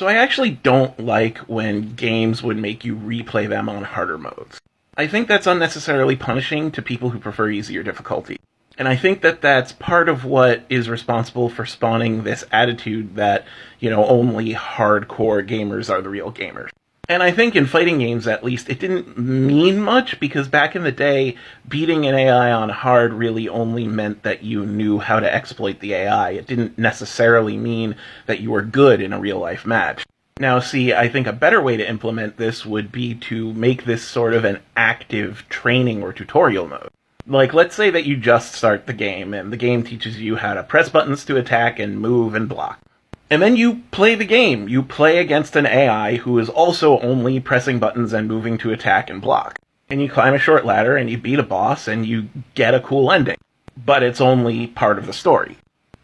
So I actually don't like when games would make you replay them on harder modes. I think that's unnecessarily punishing to people who prefer easier difficulty. And I think that that's part of what is responsible for spawning this attitude that, only hardcore gamers are the real gamers. And I think in fighting games, at least, it didn't mean much, because back in the day, beating an AI on hard really only meant that you knew how to exploit the AI. It didn't necessarily mean that you were good in a real-life match. Now, see, I think a better way to implement this would be to make this sort of an active training or tutorial mode. Like, let's say that you just start the game, and the game teaches you how to press buttons to attack and move and block. And then you play the game. You play against an AI who is also only pressing buttons and moving to attack and block. And you climb a short ladder and you beat a boss and you get a cool ending. But it's only part of the story.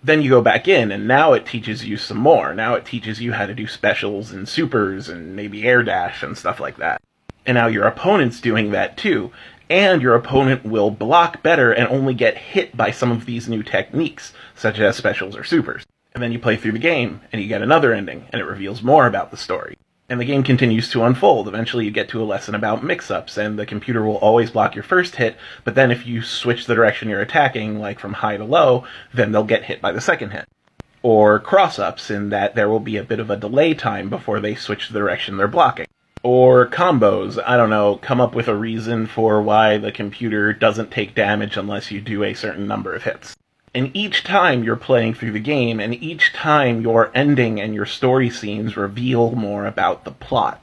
Then you go back in and now it teaches you some more. Now it teaches you how to do specials and supers and maybe air dash and stuff like that. And now your opponent's doing that too. And your opponent will block better and only get hit by some of these new techniques, such as specials or supers. And then you play through the game, and you get another ending, and it reveals more about the story. And the game continues to unfold. Eventually you get to a lesson about mix-ups, and the computer will always block your first hit, but then if you switch the direction you're attacking, like from high to low, then they'll get hit by the second hit. Or cross-ups, in that there will be a bit of a delay time before they switch the direction they're blocking. Or combos, come up with a reason for why the computer doesn't take damage unless you do a certain number of hits. And each time you're playing through the game, and each time your ending and your story scenes reveal more about the plot.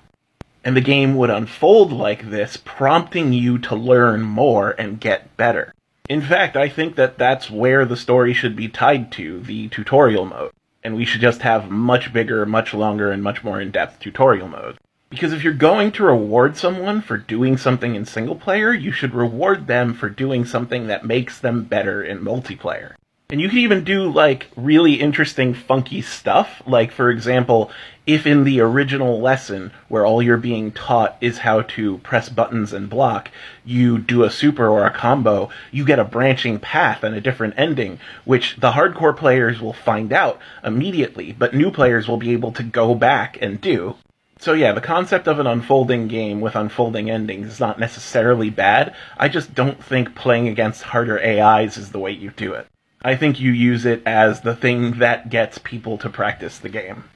And the game would unfold like this, prompting you to learn more and get better. In fact, I think that that's where the story should be tied to, the tutorial mode. And we should just have much bigger, much longer, and much more in-depth tutorial modes. Because if you're going to reward someone for doing something in single player, you should reward them for doing something that makes them better in multiplayer. And you can even do, really interesting, funky stuff. Like, for example, if in the original lesson, where all you're being taught is how to press buttons and block, you do a super or a combo, you get a branching path and a different ending, which the hardcore players will find out immediately, but new players will be able to go back and do. So yeah, the concept of an unfolding game with unfolding endings is not necessarily bad. I just don't think playing against harder AIs is the way you do it. I think you use it as the thing that gets people to practice the game.